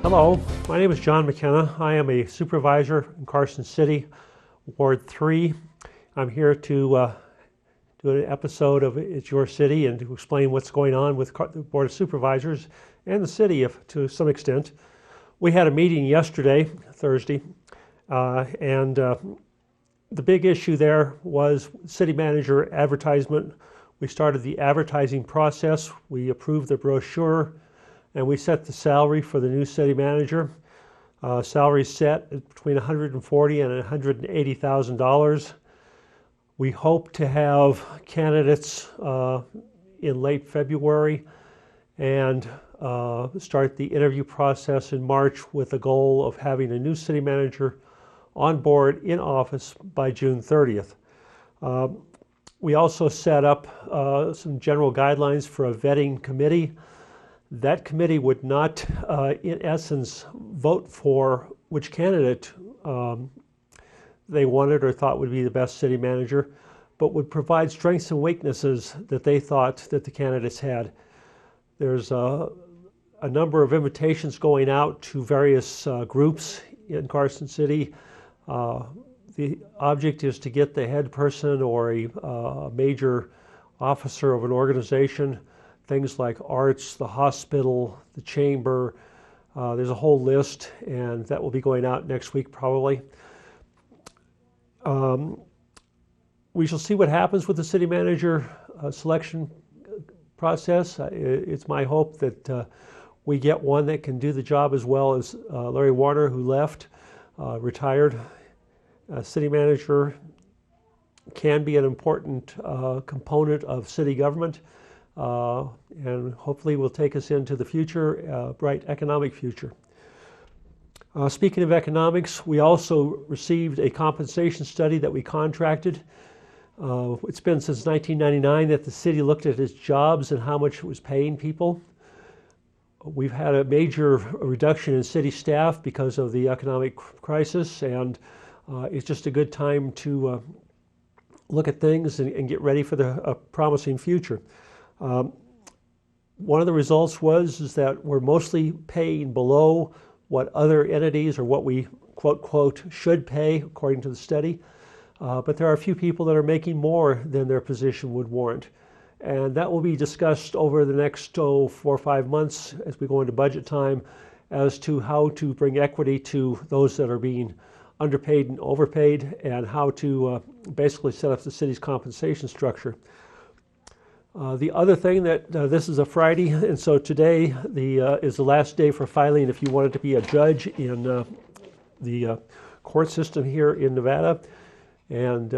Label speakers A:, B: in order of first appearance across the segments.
A: Hello, my name is John McKenna. I am a supervisor in Carson City, Ward 3. I'm here to do an episode of It's Your City and to explain what's going on with the Board of Supervisors and the city to some extent. We had a meeting yesterday, Thursday, and the big issue there was city manager advertisement. We started the advertising process. We approved the brochure, and we set the salary for the new city manager. Salary set at between $140,000 and $180,000. We hope to have candidates in late February and start the interview process in March with the goal of having a new city manager on board in office by June 30th. We also set up some general guidelines for a vetting committee. That committee would not, in essence, vote for which candidate they wanted or thought would be the best city manager, but would provide strengths and weaknesses that they thought that the candidates had. There's a number of invitations going out to various groups in Carson City. The object is to get the head person or a major officer of an organization, things like arts, the hospital, the chamber. There's a whole list, and that will be going out next week probably. We shall see what happens with the city manager selection process. It's my hope that we get one that can do the job as well as Larry Warner, who left, retired. City manager can be an important component of city government, and hopefully will take us into the future, bright economic future. Speaking of economics, we also received a compensation study that we contracted. It's been since 1999 that the city looked at its jobs and how much it was paying people. We've had a major reduction in city staff because of the economic crisis, and it's just a good time to look at things and get ready for a promising future. One of the results is that we're mostly paying below what other entities or what we quote should pay according to the study, but there are a few people that are making more than their position would warrant, and that will be discussed over the next 4 or 5 months as we go into budget time as to how to bring equity to those that are being underpaid and overpaid, and how to basically set up the city's compensation structure. The other thing that this is a Friday, and so today is the last day for filing if you wanted to be a judge in the court system here in Nevada, and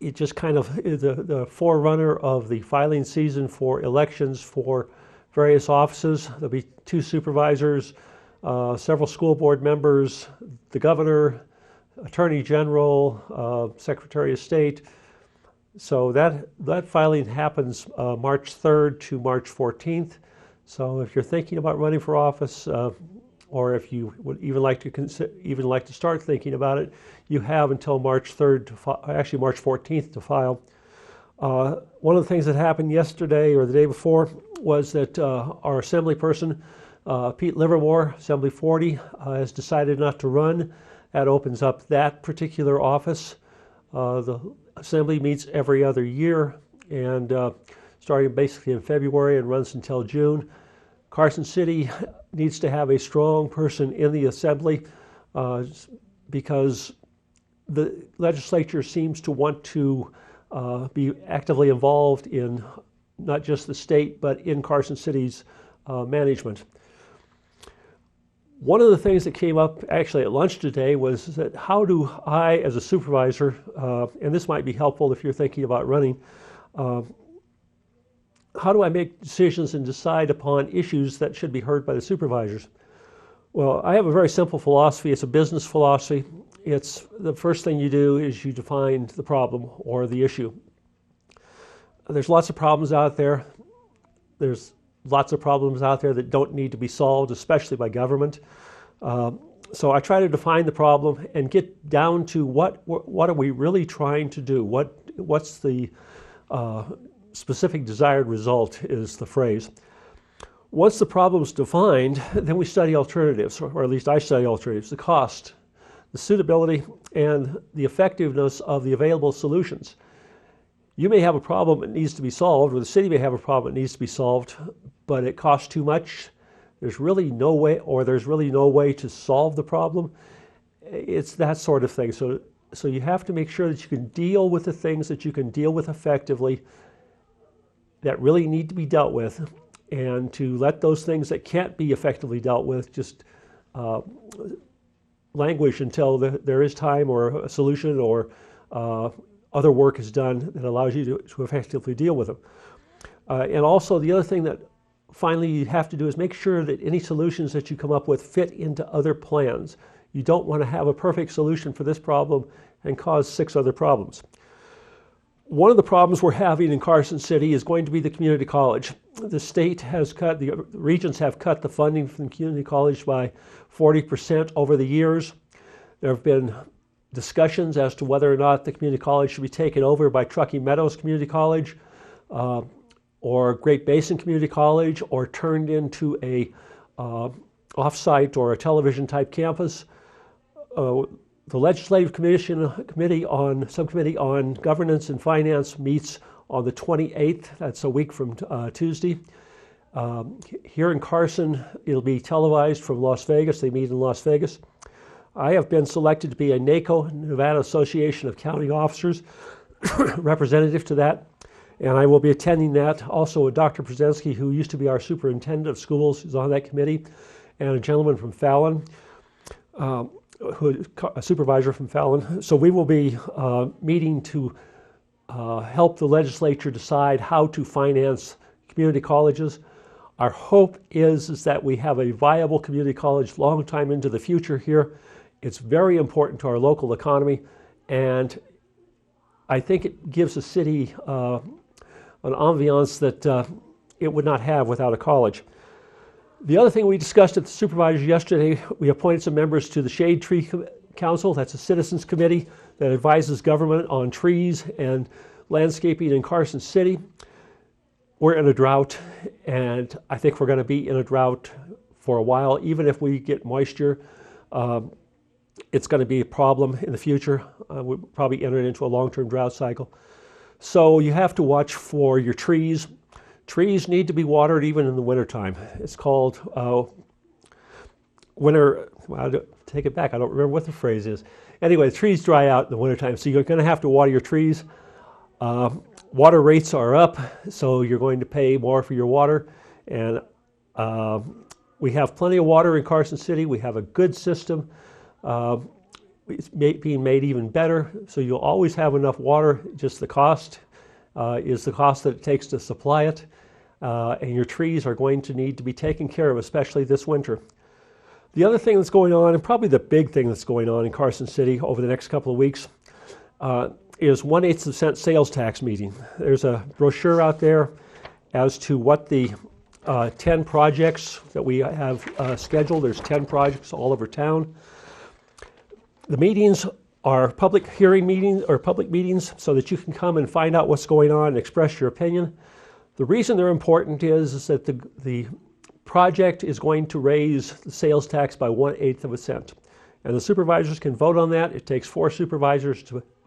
A: it just kind of is the forerunner of the filing season for elections for various offices. There'll be 2 supervisors, several school board members, the governor, attorney general, secretary of state. So that filing happens March 3rd to March 14th. So if you're thinking about running for office, or if you would even like to start thinking about it, you have until March 3rd actually March 14th to file. One of the things that happened yesterday or the day before was that our assembly person, Pete Livermore, Assembly 40, has decided not to run. That opens up that particular office. The assembly meets every other year, and starting basically in February and runs until June. Carson City needs to have a strong person in the assembly because the legislature seems to want to be actively involved in not just the state, but in Carson City's management. One of the things that came up actually at lunch today was that how do I, as a supervisor, and this might be helpful if you're thinking about running, how do I make decisions and decide upon issues that should be heard by the supervisors? Well, I have a very simple philosophy. It's a business philosophy. It's the first thing you do is you define the problem or the issue. There's lots of problems out there. There's lots of problems out there that don't need to be solved, especially by government. So I try to define the problem and get down to what are we really trying to do? What's the specific desired result is the phrase. Once the problem is defined, then we study alternatives, or at least I study alternatives, the cost, the suitability, and the effectiveness of the available solutions. You may have a problem that needs to be solved, or the city may have a problem that needs to be solved, but it costs too much. There's really no way, or there's really no way to solve the problem. It's that sort of thing. So you have to make sure that you can deal with the things that you can deal with effectively that really need to be dealt with, and to let those things that can't be effectively dealt with just languish until there is time or a solution or other work is done that allows you to effectively deal with them. And also the other thing that finally you have to do is make sure that any solutions that you come up with fit into other plans. You don't want to have a perfect solution for this problem and cause 6 other problems. One of the problems we're having in Carson City is going to be the community college. The state has cut, the regions have cut the funding from the community college by 40% over the years. There have been discussions as to whether or not the community college should be taken over by Truckee Meadows Community College or Great Basin Community College, or turned into a off-site or a television type campus. The Legislative Subcommittee on Governance and Finance meets on the 28th. That's a week from Tuesday. Here in Carson, it'll be televised from Las Vegas. They meet in Las Vegas. I have been selected to be a NACO, Nevada Association of County Officers, representative to that, and I will be attending that. Also, Dr. Przensky, who used to be our superintendent of schools, is on that committee, and a gentleman from Fallon, a supervisor from Fallon. So we will be meeting to help the legislature decide how to finance community colleges. Our hope is that we have a viable community college long time into the future here. It's very important to our local economy, and I think it gives the city an ambiance that it would not have without a college. The other thing we discussed at the supervisors yesterday, we appointed some members to the Shade Tree Council. That's a citizens committee that advises government on trees and landscaping in Carson City. We're in a drought, and I think we're going to be in a drought for a while. Even if we get moisture, it's going to be a problem in the future. We'll probably enter into a long-term drought cycle. So you have to watch for your trees. Trees need to be watered even in the wintertime. It's called winter, well, take it back, I don't remember what the phrase is. Anyway, the trees dry out in the wintertime, so you're going to have to water your trees. Water rates are up, so you're going to pay more for your water. And we have plenty of water in Carson City. We have a good system. It's being made even better, so you'll always have enough water. Just the cost is the cost that it takes to supply it. And your trees are going to need to be taken care of, especially this winter. The other thing that's going on, and probably the big thing that's going on in Carson City over the next couple of weeks, is 1/8 cent sales tax meeting. There's a brochure out there as to what the 10 projects that we have scheduled. There's 10 projects all over town. The meetings are public hearing meetings or public meetings so that you can come and find out what's going on and express your opinion. The reason they're important is that the project is going to raise the sales tax by 1/8 cent. And the supervisors can vote on that. It takes 4 supervisors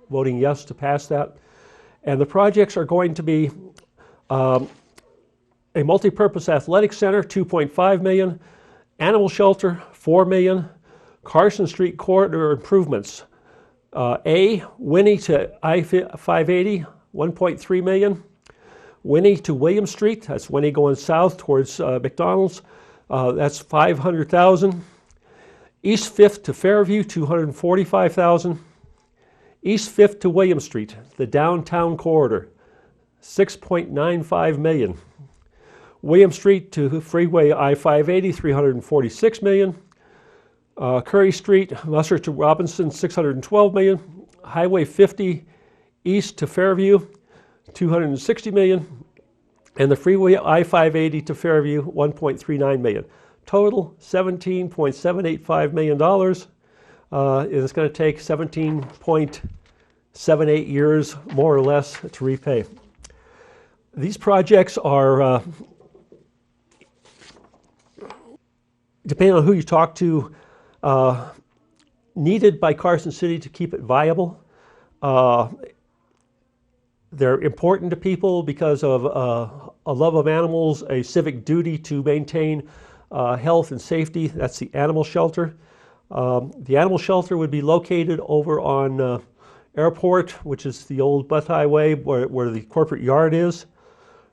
A: voting yes to pass that. And the projects are going to be a multi-purpose athletic center, $2.5 million, animal shelter, $4 million, Carson Street corridor improvements. Winnie to I-580, $1.3 million. Winnie to William Street, that's Winnie going south towards McDonald's, that's $500,000. East 5th to Fairview, $245,000. East 5th to William Street, the downtown corridor, $6.95 million. William Street to Freeway I-580, $346 million. Curry Street, Musser to Robinson, $612 million. Highway 50 east to Fairview, $260 million. And the Freeway I-580 to Fairview, $1.39 million. Total, $17.785 million. It's going to take 17.78 years, more or less, to repay. These projects are depending on who you talk to, needed by Carson City to keep it viable. They're important to people because of a love of animals, a civic duty to maintain health and safety. That's the animal shelter. The animal shelter would be located over on Airport, which is the old Butt Highway where the corporate yard is.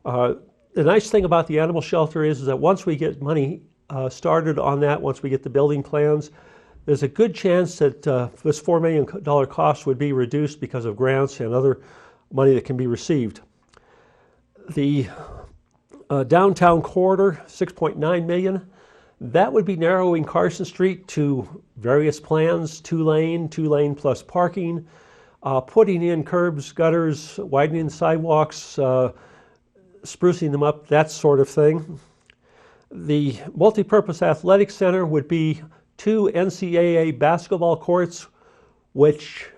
A: The nice thing about the animal shelter is that once we get money started on that, once we get the building plans, there's a good chance that this $4 million cost would be reduced because of grants and other money that can be received. The downtown corridor, $6.9 million, that would be narrowing Carson Street to various plans, two lane plus parking, putting in curbs, gutters, widening sidewalks, sprucing them up, that sort of thing. The multipurpose athletic center would be 2 NCAA basketball courts, which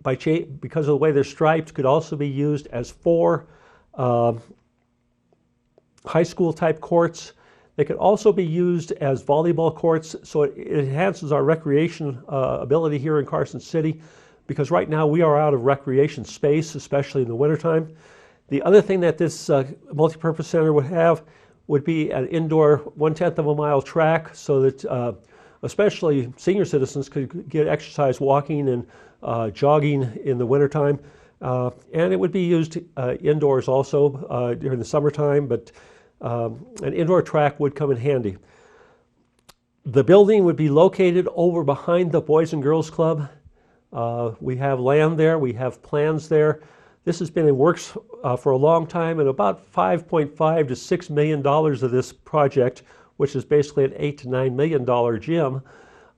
A: because of the way they're striped, could also be used as 4 high school type courts. They could also be used as volleyball courts, so it enhances our recreation ability here in Carson City, because right now we are out of recreation space, especially in the wintertime. The other thing that this multipurpose center would have would be an indoor 1/10 of a mile track, so that especially senior citizens could get exercise walking and jogging in the wintertime. And it would be used indoors also during the summertime, but an indoor track would come in handy. The building would be located over behind the Boys and Girls Club. We have land there, we have plans there. This has been in works for a long time, and about $5.5 to $6 million of this project, which is basically an $8 to $9 million gym,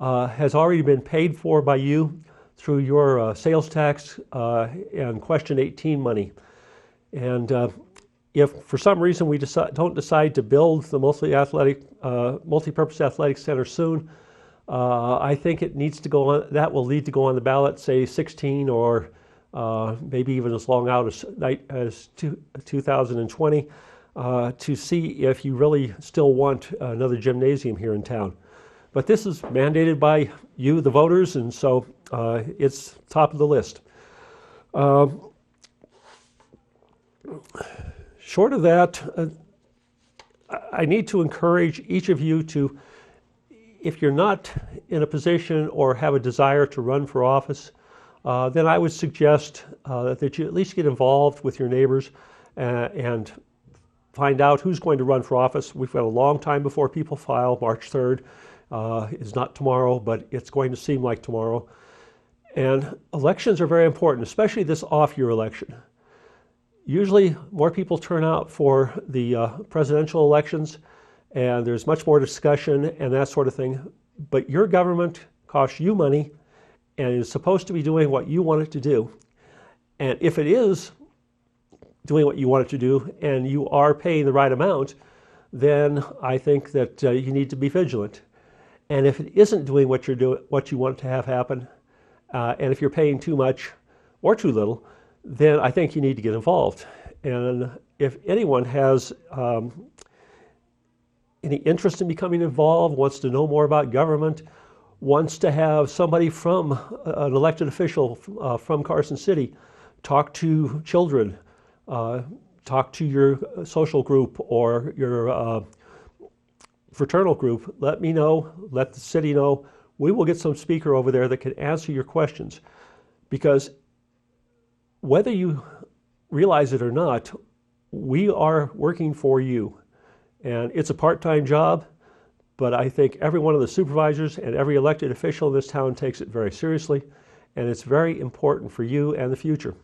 A: has already been paid for by you through your sales tax and Question 18 money. And if for some reason we don't decide to build the multi-purpose athletic center soon, I think it needs to go on. That will need to go on the ballot, say 16 or maybe even as long out as 2020, to see if you really still want another gymnasium here in town. But this is mandated by you, the voters, and so it's top of the list. Short of that, I need to encourage each of you to, if you're not in a position or have a desire to run for office, then I would suggest that you at least get involved with your neighbors and find out who's going to run for office. We've got a long time before people file. March 3rd is not tomorrow, but it's going to seem like tomorrow. And elections are very important, especially this off-year election. Usually more people turn out for the presidential elections, and there's much more discussion and that sort of thing. But your government costs you money and is supposed to be doing what you want it to do. And if it is doing what you want it to do and you are paying the right amount, then I think that you need to be vigilant. And if it isn't doing what you want to have happen, and if you're paying too much or too little, then I think you need to get involved. And if anyone has any interest in becoming involved, wants to know more about government, wants to have somebody from an elected official from Carson City talk to children, talk to your social group or your fraternal group, let me know, let the city know. We will get some speaker over there that can answer your questions, because whether you realize it or not, we are working for you. And it's a part-time job, but I think every one of the supervisors and every elected official in this town takes it very seriously, and it's very important for you and the future.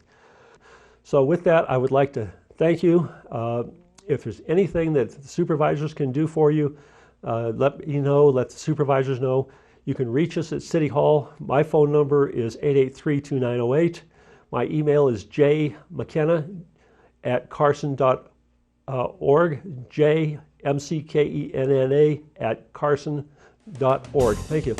A: So with that, I would like to thank you. If there's anything that the supervisors can do for you, let me know, let the supervisors know. You can reach us at City Hall. My phone number is 883-2908. My email is jmckenna@carson.org, jmckenna@carson.org. Thank you.